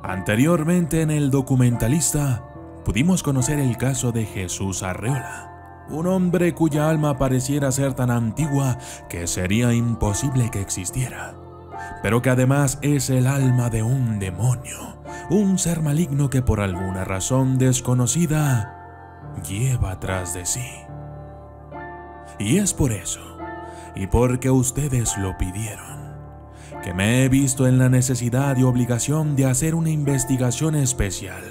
Anteriormente en el documentalista pudimos conocer el caso de Jesús Arreola, un hombre cuya alma pareciera ser tan antigua que sería imposible que existiera, pero que además es el alma de un demonio, un ser maligno que por alguna razón desconocida lleva tras de sí. Y es por eso, y porque ustedes lo pidieron, que me he visto en la necesidad y obligación de hacer una investigación especial,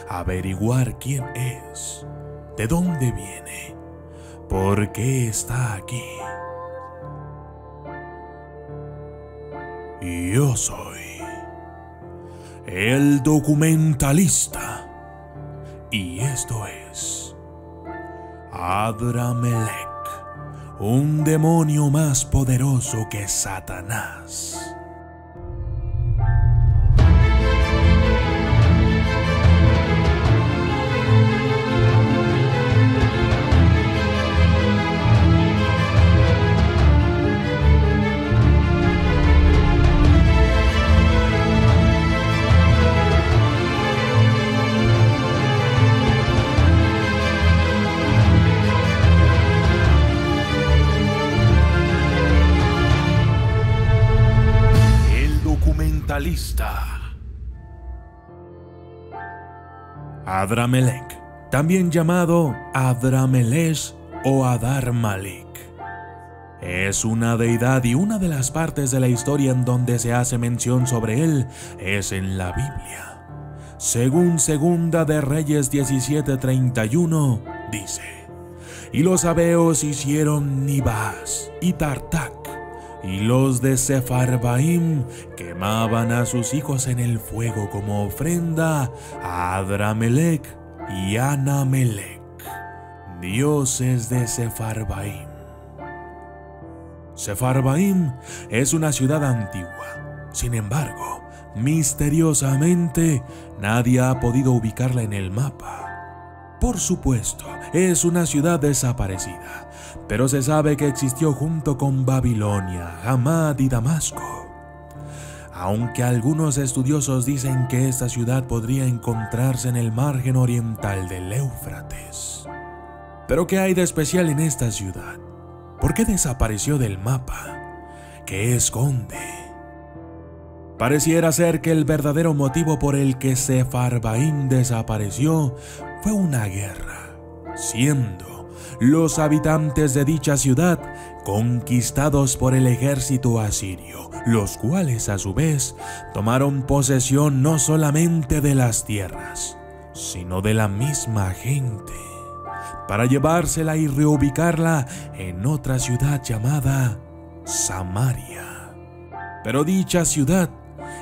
averiguar quién es, de dónde viene, por qué está aquí. Yo soy el documentalista, y esto es Adramelech, un demonio más poderoso que Satanás. Adramelech, también llamado Adramelech o Adar Malik, es una deidad, y una de las partes de la historia en donde se hace mención sobre él es en la Biblia. Según Segunda de Reyes 17:31 dice: y los sabeos hicieron Nibás y Tartac, y los de Sepharvaim quemaban a sus hijos en el fuego como ofrenda a Adramelech y Anamelech, dioses de Sepharvaim. Sepharvaim es una ciudad antigua. Sin embargo, misteriosamente, nadie ha podido ubicarla en el mapa. Por supuesto, es una ciudad desaparecida, pero se sabe que existió junto con Babilonia, Hamad y Damasco. Aunque algunos estudiosos dicen que esta ciudad podría encontrarse en el margen oriental del Éufrates. ¿Pero qué hay de especial en esta ciudad? ¿Por qué desapareció del mapa? ¿Qué esconde? Pareciera ser que el verdadero motivo por el que Sepharvaim desapareció fue una guerra, siendo los habitantes de dicha ciudad conquistados por el ejército asirio, los cuales a su vez tomaron posesión no solamente de las tierras, sino de la misma gente, para llevársela y reubicarla en otra ciudad llamada Samaria. Pero dicha ciudad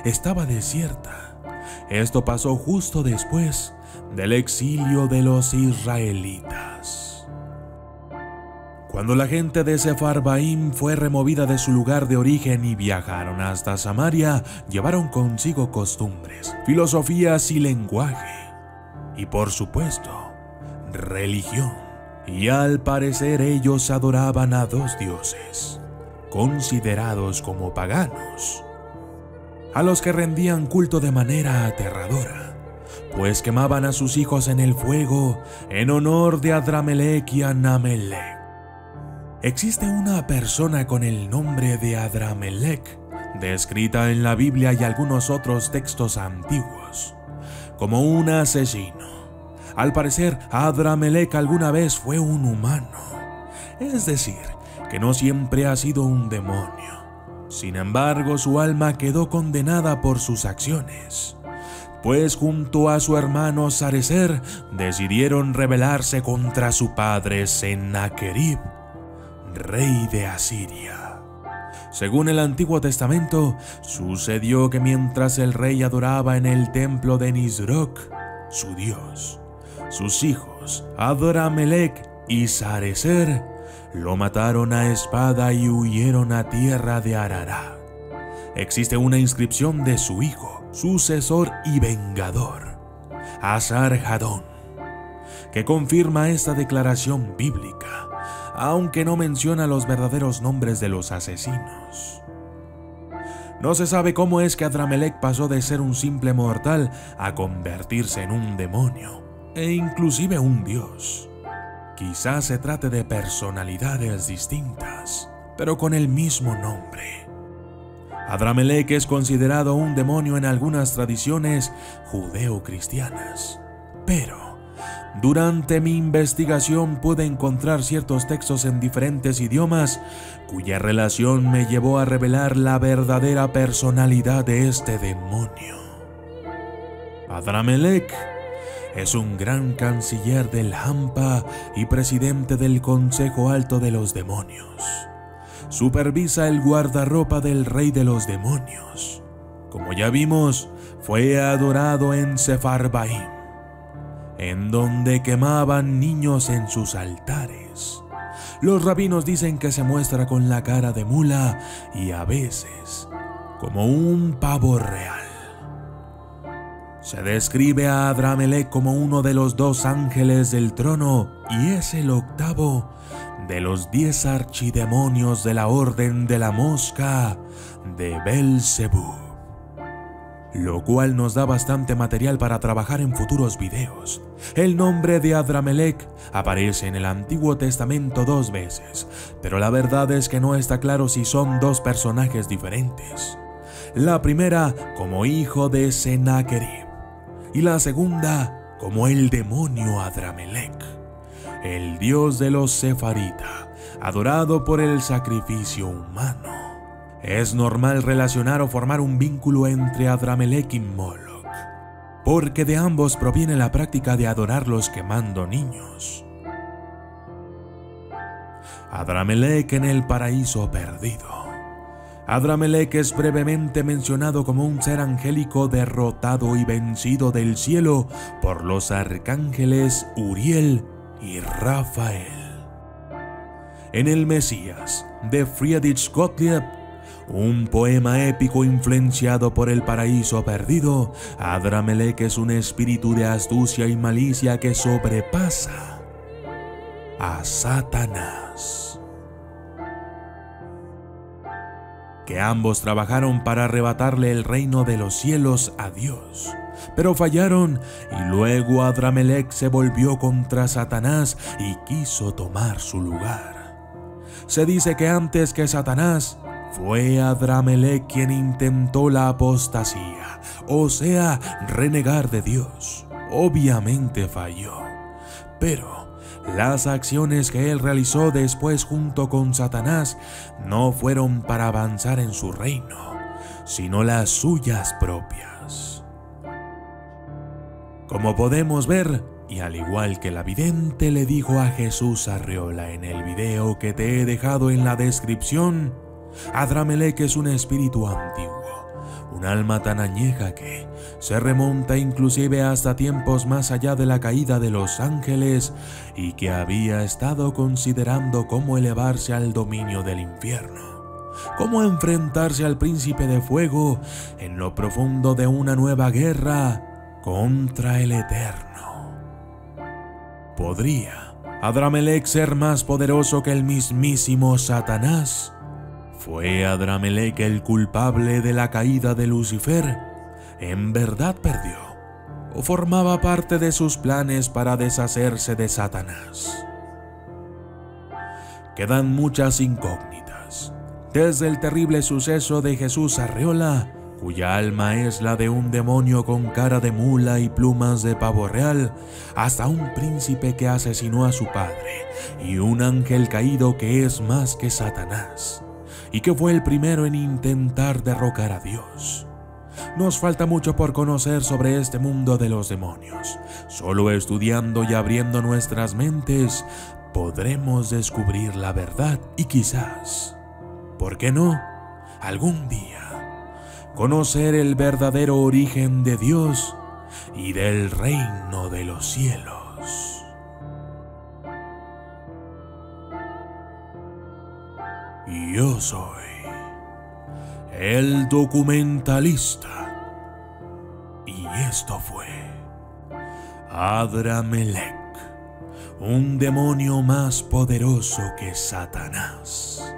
estaba desierta. Esto pasó justo después del exilio de los israelitas. Cuando la gente de Sepharvaim fue removida de su lugar de origen y viajaron hasta Samaria, llevaron consigo costumbres, filosofías y lenguaje, y por supuesto, religión. Y al parecer ellos adoraban a dos dioses, considerados como paganos, a los que rendían culto de manera aterradora, pues quemaban a sus hijos en el fuego en honor de Adramelech y Anamelech. Existe una persona con el nombre de Adramelech, descrita en la Biblia y algunos otros textos antiguos, como un asesino. Al parecer, Adramelech alguna vez fue un humano, es decir, que no siempre ha sido un demonio. Sin embargo, su alma quedó condenada por sus acciones, pues junto a su hermano Sarecer decidieron rebelarse contra su padre Sennacherib, rey de Asiria. Según el Antiguo Testamento, sucedió que mientras el rey adoraba en el templo de Nisroch, su dios, sus hijos Adramelech y Sarecer lo mataron a espada y huyeron a tierra de Ararat. Existe una inscripción de su hijo, sucesor y vengador, Asarhadón, que confirma esta declaración bíblica, aunque no menciona los verdaderos nombres de los asesinos. No se sabe cómo es que Adramelech pasó de ser un simple mortal a convertirse en un demonio, e inclusive un dios. Quizás se trate de personalidades distintas, pero con el mismo nombre. Adramelech es considerado un demonio en algunas tradiciones judeo-cristianas, pero durante mi investigación pude encontrar ciertos textos en diferentes idiomas cuya relación me llevó a revelar la verdadera personalidad de este demonio. Adramelech es un gran canciller del Hampa y presidente del Consejo Alto de los Demonios. Supervisa el guardarropa del Rey de los Demonios. Como ya vimos, fue adorado en Sepharvaim, en donde quemaban niños en sus altares. Los rabinos dicen que se muestra con la cara de mula y a veces como un pavo real. Se describe a Adramelech como uno de los 2 ángeles del trono y es el 8º de los 10 archidemonios de la Orden de la Mosca de Belzebub, lo cual nos da bastante material para trabajar en futuros videos. El nombre de Adramelech aparece en el Antiguo Testamento 2 veces, pero la verdad es que no está claro si son 2 personajes diferentes. La primera como hijo de Sennacherib y la segunda como el demonio Adramelech, el dios de los Sefarita, adorado por el sacrificio humano. Es normal relacionar o formar un vínculo entre Adramelech y Moloch, porque de ambos proviene la práctica de adorarlos quemando niños. Adramelech en el paraíso perdido. Adramelech es brevemente mencionado como un ser angélico derrotado y vencido del cielo por los arcángeles Uriel y Rafael. En el Mesías de Friedrich Gottlieb, un poema épico influenciado por el paraíso perdido, Adramelech es un espíritu de astucia y malicia que sobrepasa a Satanás. Que ambos trabajaron para arrebatarle el reino de los cielos a Dios, pero fallaron y luego Adramelech se volvió contra Satanás y quiso tomar su lugar. Se dice que antes que Satanás, fue Adramelech quien intentó la apostasía, o sea, renegar de Dios. Obviamente falló, pero las acciones que él realizó después junto con Satanás no fueron para avanzar en su reino, sino las suyas propias. Como podemos ver, y al igual que la vidente le dijo a Jesús Arreola en el video que te he dejado en la descripción, Adramelech es un espíritu antiguo, un alma tan añeja que se remonta inclusive hasta tiempos más allá de la caída de los ángeles y que había estado considerando cómo elevarse al dominio del infierno, cómo enfrentarse al príncipe de fuego en lo profundo de una nueva guerra contra el Eterno. ¿Podría Adramelech ser más poderoso que el mismísimo Satanás? ¿Fue Adramelech el culpable de la caída de Lucifer? ¿En verdad perdió? ¿O formaba parte de sus planes para deshacerse de Satanás? Quedan muchas incógnitas, desde el terrible suceso de Jesús Arreola, cuya alma es la de un demonio con cara de mula y plumas de pavo real, hasta un príncipe que asesinó a su padre y un ángel caído que es más que Satanás, y que fue el primero en intentar derrocar a Dios. Nos falta mucho por conocer sobre este mundo de los demonios. Solo estudiando y abriendo nuestras mentes podremos descubrir la verdad y quizás, ¿por qué no?, algún día conocer el verdadero origen de Dios y del reino de los cielos. Yo soy el documentalista y esto fue Adramelech, un demonio más poderoso que Satanás.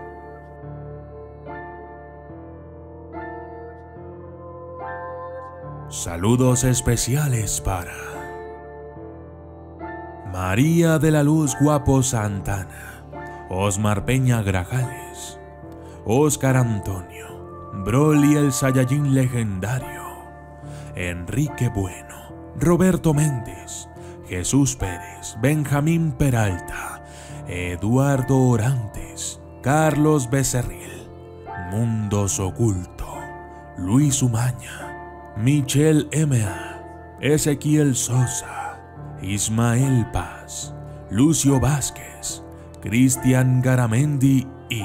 Saludos especiales para María de la Luz Guapo Santana, Osmar Peña Grajales, Oscar Antonio, Broly el Saiyajin legendario, Enrique Bueno, Roberto Méndez, Jesús Pérez, Benjamín Peralta, Eduardo Orantes, Carlos Becerril, Mundos Oculto, Luis Umaña, Michelle M.A., Ezequiel Sosa, Ismael Paz, Lucio Vázquez, Cristian Garamendi y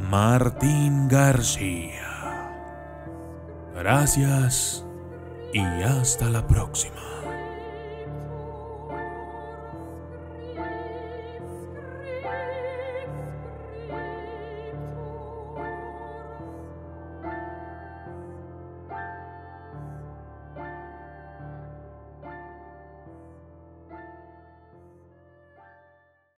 Martín García. Gracias y hasta la próxima.